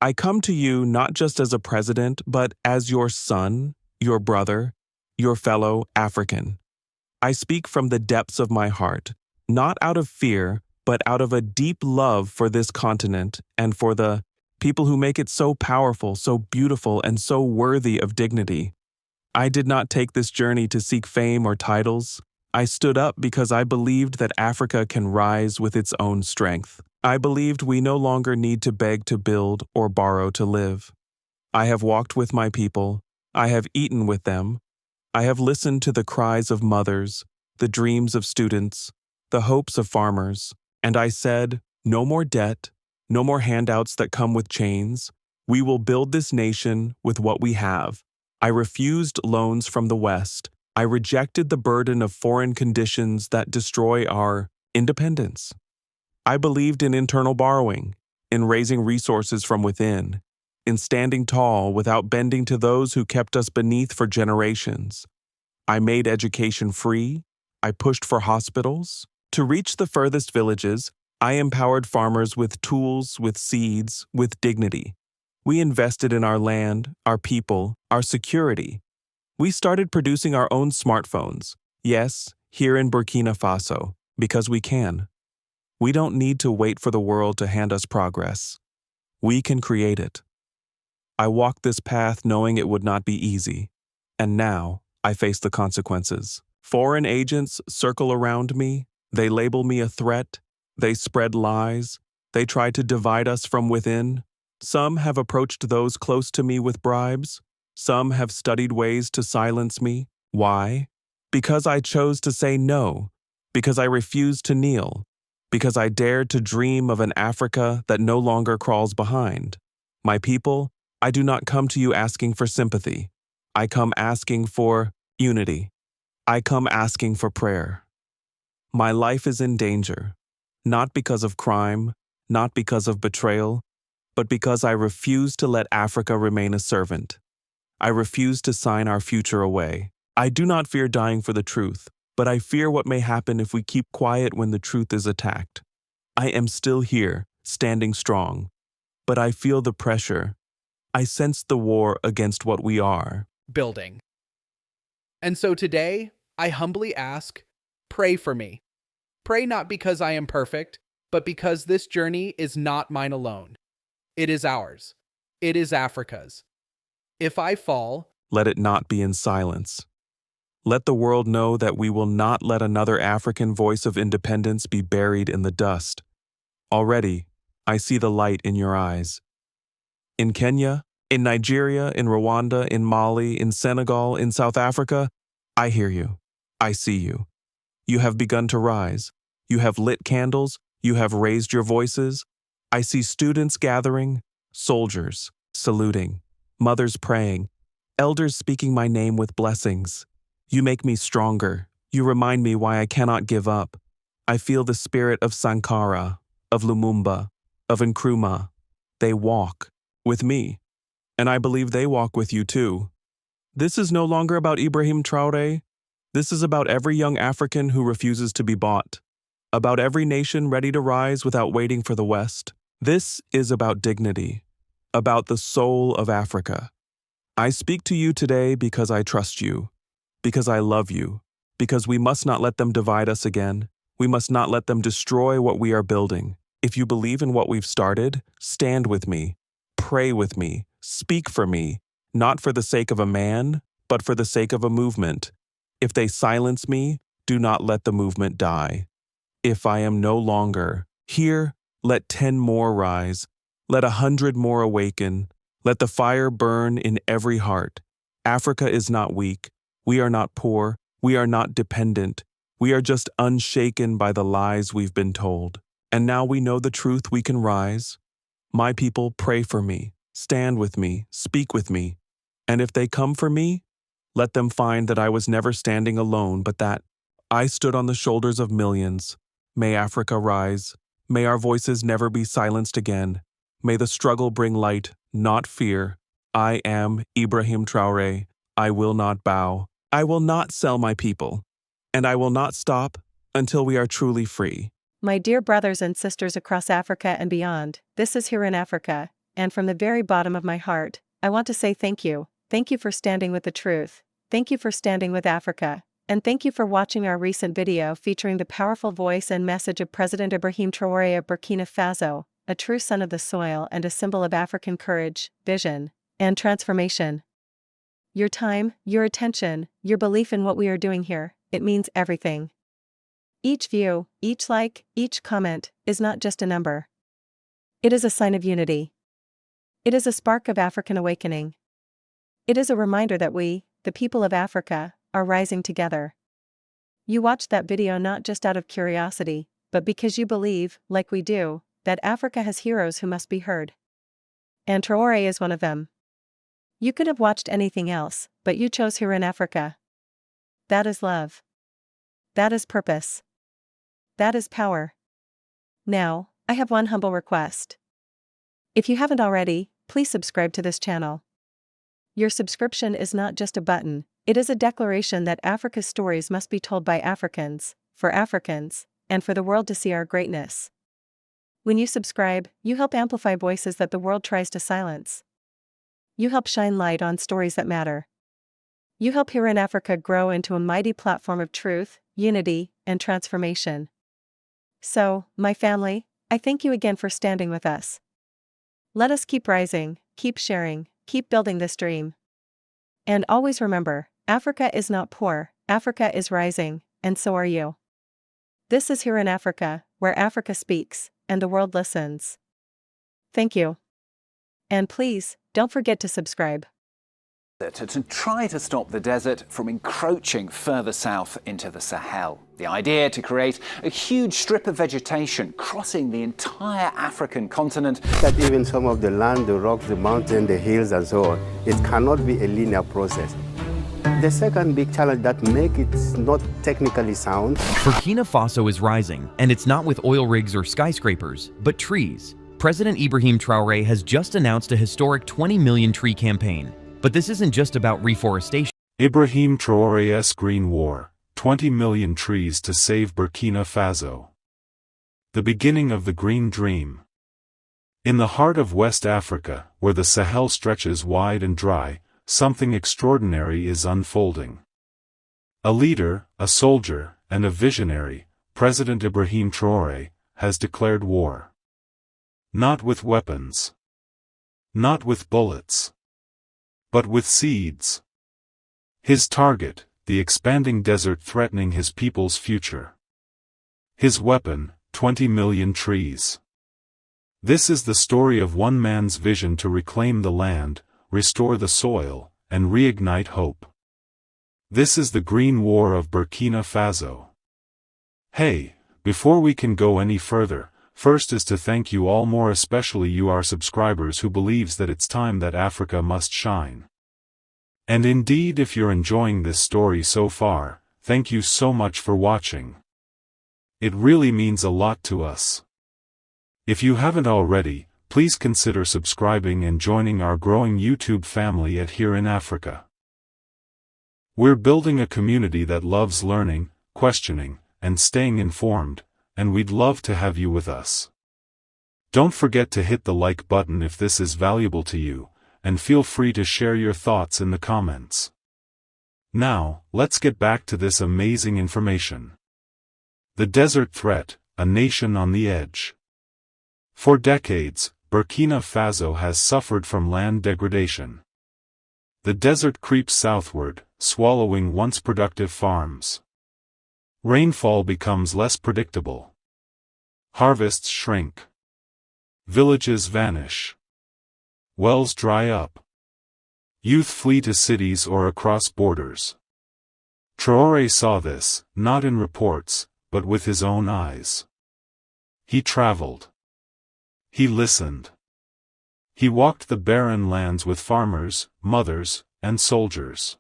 I come to you not just as a president, but as your son, your brother, your fellow African. I speak from the depths of my heart, not out of fear, but out of a deep love for this continent and for the people who make it so powerful, so beautiful, and so worthy of dignity. I did not take this journey to seek fame or titles. I stood up because I believed that Africa can rise with its own strength. I believed we no longer need to beg to build or borrow to live. I have walked with my people. I have eaten with them. I have listened to the cries of mothers, the dreams of students, the hopes of farmers, and I said, no more debt, no more handouts that come with chains. We will build this nation with what we have. I refused loans from the West. I rejected the burden of foreign conditions that destroy our independence. I believed in internal borrowing, in raising resources from within, in standing tall without bending to those who kept us beneath for generations. I made education free. I pushed for hospitals. To reach the furthest villages, I empowered farmers with tools, with seeds, with dignity. We invested in our land, our people, our security. We started producing our own smartphones. Yes, here in Burkina Faso, because we can. We don't need to wait for the world to hand us progress. We can create it. I walked this path knowing it would not be easy, and now I face the consequences. Foreign agents circle around me. They label me a threat. They spread lies. They try to divide us from within. Some have approached those close to me with bribes. Some have studied ways to silence me. Why? Because I chose to say no. Because I refused to kneel. Because I dared to dream of an Africa that no longer crawls behind. My people, I do not come to you asking for sympathy. I come asking for unity. I come asking for prayer. My life is in danger, not because of crime, not because of betrayal, but because I refuse to let Africa remain a servant. I refuse to sign our future away. I do not fear dying for the truth, but I fear what may happen if we keep quiet when the truth is attacked. I am still here, standing strong, but I feel the pressure. I sense the war against what we are. Building. And so today, I humbly ask, pray for me. Pray not because I am perfect, but because this journey is not mine alone. It is ours. It is Africa's. If I fall, Let it not be in silence. Let the world know that we will not let another African voice of independence be buried in the dust. Already, I see the light in your eyes. In Kenya, in Nigeria, in Rwanda, in Mali, in Senegal, in South Africa, I hear you. I see you. You have begun to rise. You have lit candles. You have raised your voices. I see students gathering, soldiers saluting, mothers praying, elders speaking my name with blessings. You make me stronger. You remind me why I cannot give up. I feel the spirit of Sankara, of Lumumba, of Nkrumah. They walk with me, and I believe they walk with you too. This is no longer about Ibrahim Traoré. This is about every young African who refuses to be bought, about every nation ready to rise without waiting for the West. This is about dignity, about the soul of Africa. I speak to you today because I trust you, because I love you, because we must not let them divide us again. We must not let them destroy what we are building. If you believe in what we've started, stand with me, pray with me, speak for me, not for the sake of a man, but for the sake of a movement. If they silence me, do not let the movement die. If I am no longer here, let 10 more rise. Let 100 more awaken. Let the fire burn in every heart. Africa is not weak. We are not poor. We are not dependent. We are just unshaken by the lies we've been told. And now we know the truth, we can rise. My people, pray for me. Stand with me. Speak with me. And if they come for me, let them find that I was never standing alone, but that I stood on the shoulders of millions. May Africa rise. May our voices never be silenced again. May the struggle bring light, not fear. I am Ibrahim Traoré. I will not bow. I will not sell my people. And I will not stop until we are truly free. My dear brothers and sisters across Africa and beyond, this is Herein-Africa, and from the very bottom of my heart, I want to say thank you. Thank you for standing with the truth. Thank you for standing with Africa. And thank you for watching our recent video featuring the powerful voice and message of President Ibrahim Traoré of Burkina Faso, a true son of the soil and a symbol of African courage, vision, and transformation. Your time, your attention, your belief in what we are doing here, it means everything. Each view, each like, each comment, is not just a number. It is a sign of unity. It is a spark of African awakening. It is a reminder that we, the people of Africa, are rising together. You watched that video not just out of curiosity, but because you believe, like we do, that Africa has heroes who must be heard. And Traoré is one of them. You could have watched anything else, but you chose Herein-Africa. That is love. That is purpose. That is power. Now, I have one humble request. If you haven't already, please subscribe to this channel. Your subscription is not just a button, it is a declaration that Africa's stories must be told by Africans, and for the world to see our greatness. When you subscribe, you help amplify voices that the world tries to silence. You help shine light on stories that matter. You help Herein-Africa grow into a mighty platform of truth, unity, and transformation. So, my family, I thank you again for standing with us. Let us keep rising, keep sharing, keep building this dream. And always remember, Africa is not poor, Africa is rising, and so are you. This is Herein-Africa, where Africa speaks, and the world listens. Thank you. And please, don't forget to subscribe. To try to stop the desert from encroaching further south into the Sahel. The idea to create a huge strip of vegetation crossing the entire African continent. That even some of the land, the rocks, the mountains, the hills and so on, it cannot be a linear process. The second big challenge that makes it not technically sound. Burkina Faso is rising, and it's not with oil rigs or skyscrapers, but trees. President Ibrahim Traoré has just announced a historic 20 million tree campaign. But this isn't just about reforestation. Ibrahim Traoré's Green War, 20 million trees to save Burkina Faso. The beginning of the Green Dream. In the heart of West Africa, where the Sahel stretches wide and dry, something extraordinary is unfolding. A leader, a soldier, and a visionary, President Ibrahim Traoré, has declared war. Not with weapons. Not with bullets. But with seeds. His target, the expanding desert threatening his people's future. His weapon, 20 million trees. This is the story of one man's vision to reclaim the land, restore the soil, and reignite hope. This is the Green War of Burkina Faso. Hey, before we can go any further, first is to thank you all, more especially you our subscribers who believes that it's time that Africa must shine. And indeed, if you're enjoying this story so far, thank you so much for watching. It really means a lot to us. If you haven't already, please consider subscribing and joining our growing YouTube family at Herein-Africa. We're building a community that loves learning, questioning, and staying informed, and we'd love to have you with us. Don't forget to hit the like button if this is valuable to you, and feel free to share your thoughts in the comments. Now, let's get back to this amazing information. The desert threat, a nation on the edge. For decades, Burkina Faso has suffered from land degradation. The desert creeps southward, swallowing once productive farms. Rainfall becomes less predictable. Harvests shrink. Villages vanish. Wells dry up. Youth flee to cities or across borders. Traoré saw this, not in reports, but with his own eyes. He traveled. He listened. He walked the barren lands with farmers, mothers, and soldiers.